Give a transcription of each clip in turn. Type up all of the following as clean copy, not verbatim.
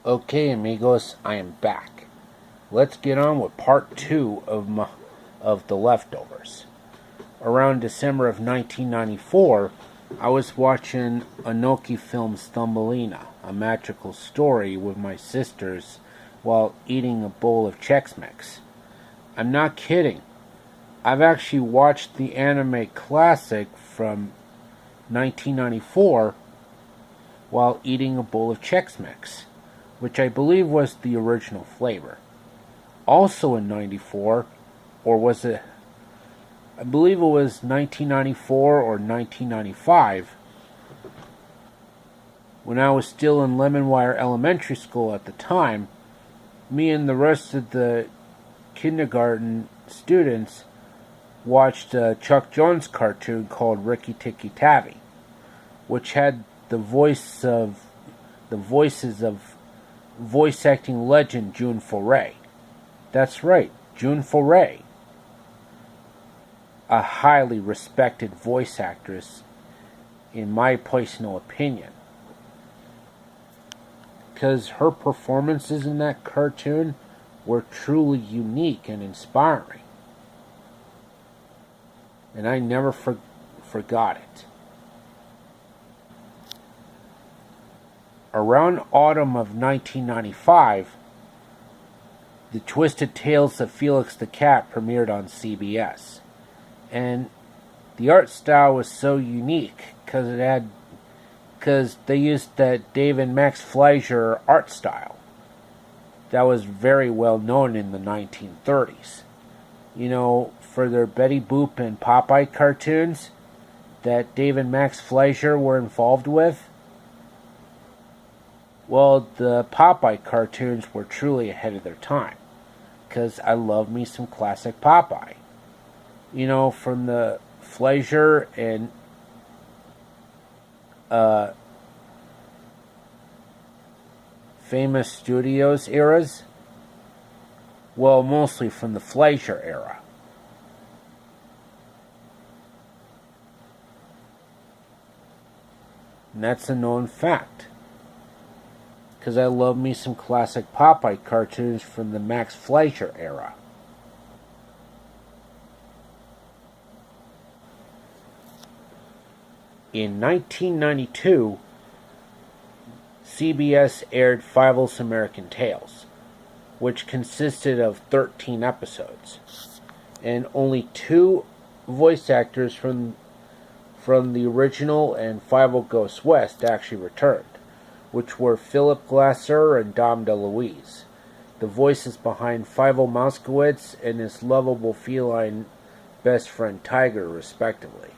Okay, amigos, I am back. Let's get on with part 2 of The Leftovers. Around December of 1994, I was watching Inoki Films Thumbelina, a magical story, with my sisters while eating a bowl of Chex Mix. I'm not kidding. I've actually watched the anime classic from 1994 while eating a bowl of Chex Mix, which I believe was the original flavor. Also in 94, or was it, I believe it was 1994 or 1995, when I was still in Lemonwire Elementary School at the time, me and the rest of the kindergarten students watched a Chuck Jones cartoon called Ricky Tikki Tavi, which had the voices of voice acting legend June Foray. That's right, June Foray. A highly respected voice actress, in my personal opinion. Because her performances in that cartoon were truly unique and inspiring. And I never forgot it. Around autumn of 1995, The Twisted Tales of Felix the Cat premiered on CBS. And the art style was so unique because they used that David Max Fleischer art style that was very well known in the 1930s. You know, for their Betty Boop and Popeye cartoons that David Max Fleischer were involved with. Well, the Popeye cartoons were truly ahead of their time, because I love me some classic Popeye. You know, from the Fleischer and Famous Studios eras. Well, mostly from the Fleischer era. And that's a known fact. Because I love me some classic Popeye cartoons from the Max Fleischer era. In 1992, CBS aired Fievel's American Tales, which consisted of 13 episodes, and only 2 voice actors from the original and Fievel Goes West actually returned, which were Philip Glaser and Dom DeLuise, the voices behind Fievel Mouskowitz and his lovable feline best friend Tiger, respectively.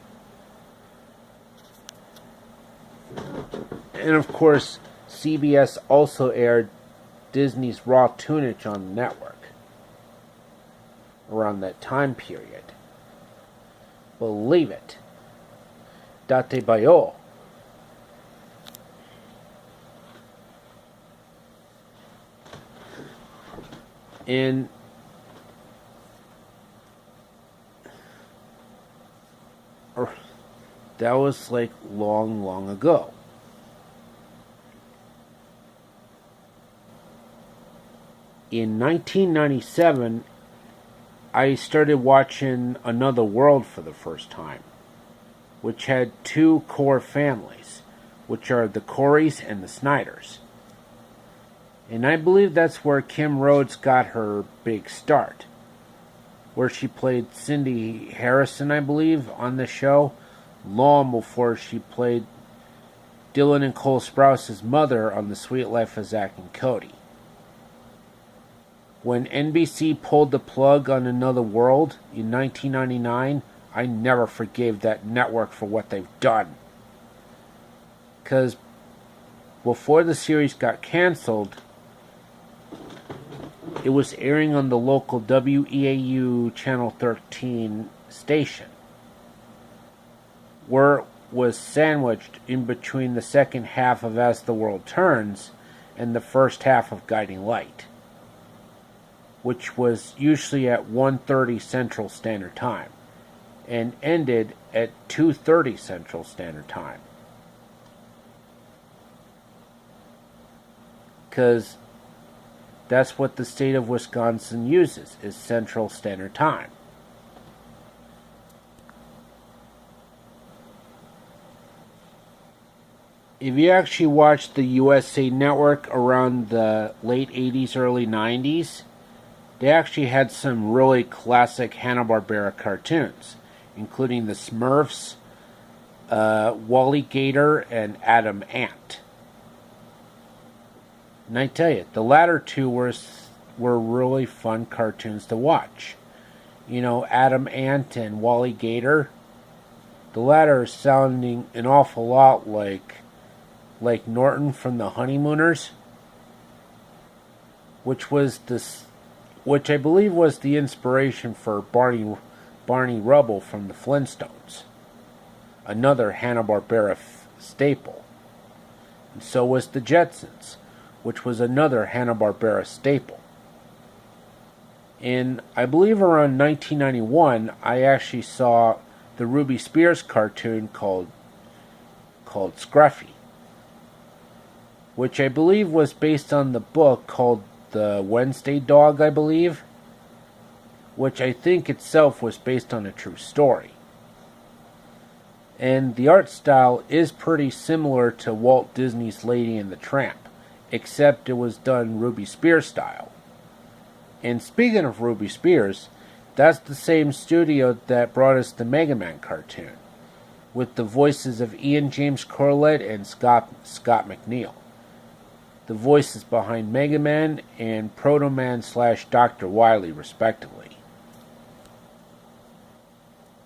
And of course, CBS also aired Disney's Raw Toonage on the network around that time period. Believe it. Date Bayo. And that was like long ago. In 1997, I started watching Another World for the first time, which had 2 core families, which are the Coreys and the Snyders. And I believe that's where Kim Rhodes got her big start, where she played Cindy Harrison, I believe, on the show, long before she played Dylan and Cole Sprouse's mother on The Sweet Life of Zack and Cody. When NBC pulled the plug on Another World in 1999, I never forgave that network for what they've done. Because before the series got canceled, it was airing on the local WEAU Channel 13 station, where it was sandwiched in between the second half of As the World Turns and the first half of Guiding Light, which was usually at 1:30 Central Standard Time, and ended at 2:30 Central Standard Time. because that's what the state of Wisconsin uses, is Central Standard Time. If you actually watched the USA Network around the late 80s, early 90s, they actually had some really classic Hanna-Barbera cartoons, including the Smurfs, Wally Gator, and Adam Ant. And I tell you, the latter two were really fun cartoons to watch. You know, Adam Ant and Wally Gator, the latter is sounding an awful lot like Norton from the Honeymooners, which I believe was the inspiration for Barney Rubble from the Flintstones, another Hanna-Barbera staple. And so was the Jetsons, which was another Hanna-Barbera staple. And I believe around 1991, I actually saw the Ruby Spears cartoon called Scruffy, which I believe was based on the book called The Wednesday Dog, I believe, which I think itself was based on a true story. And the art style is pretty similar to Walt Disney's Lady and the Tramp, except it was done Ruby Spears style. And speaking of Ruby Spears, that's the same studio that brought us the Mega Man cartoon, with the voices of Ian James Corlett and Scott McNeil. The voices behind Mega Man and Proto Man / Dr. Wily, respectively.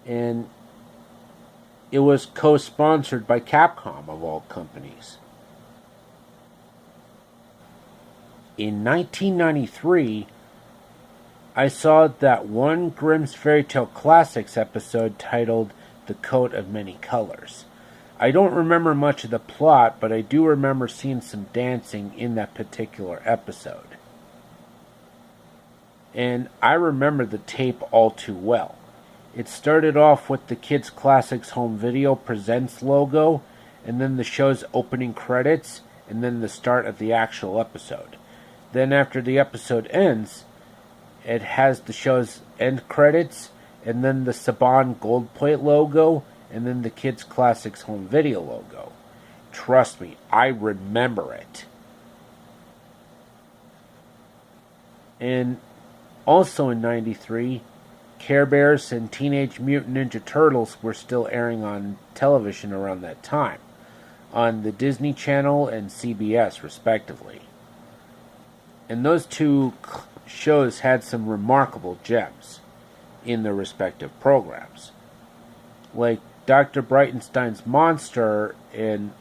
And it was co-sponsored by Capcom, of all companies. In 1993, I saw that one Grimm's Fairy Tale Classics episode titled The Coat of Many Colors. I don't remember much of the plot, but I do remember seeing some dancing in that particular episode. And I remember the tape all too well. It started off with the Kids Classics Home Video Presents logo, and then the show's opening credits, and then the start of the actual episode. Then after the episode ends, it has the show's end credits, and then the Saban gold plate logo, and then the Kids Classics Home Video logo. Trust me, I remember it. And also in 93, Care Bears and Teenage Mutant Ninja Turtles were still airing on television around that time, on the Disney Channel and CBS, respectively. And those two shows had some remarkable gems in their respective programs, like Dr. Brightenstein's Monster and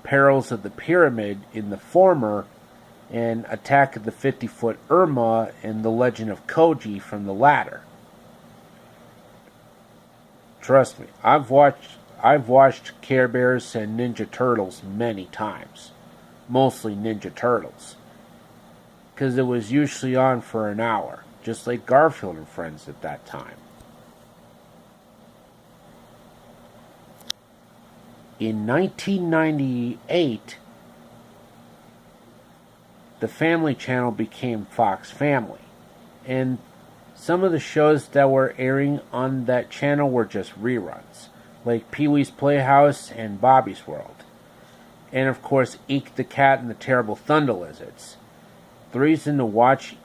Perils of the Pyramid in the former, and Attack of the 50-Foot Irma and The Legend of Koji from the latter. Trust me, I've watched Care Bears and Ninja Turtles many times, mostly Ninja Turtles, because it was usually on for an hour, just like Garfield and Friends at that time. In 1998, the Family Channel became Fox Family, and some of the shows that were airing on that channel were just reruns, like Pee-wee's Playhouse and Bobby's World, and of course Eek the Cat and the Terrible Thunder Lizards. The reason to watch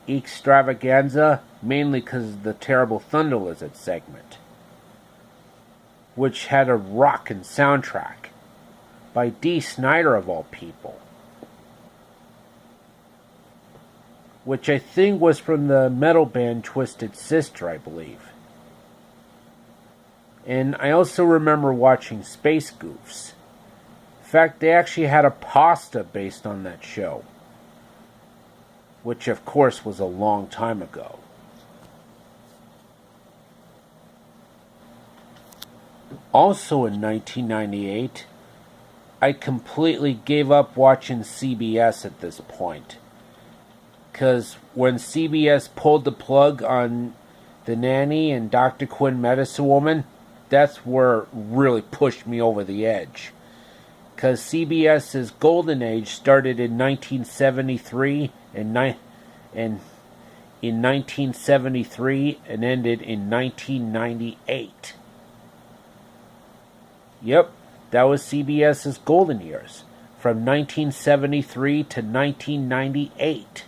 Eekstravaganza, mainly because of the Terrible Thunder Lizards segment, which had a rockin' soundtrack by Dee Snider of all people, which I think was from the metal band Twisted Sister, I believe. And I also remember watching Space Goofs. In fact, they actually had a pasta based on that show, which of course was a long time ago. Also in 1998, I completely gave up watching CBS at this point, because when CBS pulled the plug on The Nanny and Dr. Quinn Medicine Woman, that's where it really pushed me over the edge. because CBS's golden age started in 1973 and in 1973 and ended in 1998. Yep, that was CBS's golden years, from 1973 to 1998.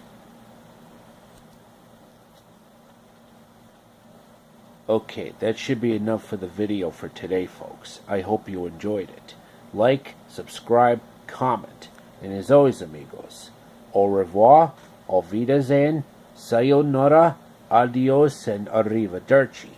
Okay, that should be enough for the video for today, folks. I hope you enjoyed it. Like, subscribe, comment. And as always, amigos, au revoir, auf Wiedersehen, sayonara, adios, and arrivederci.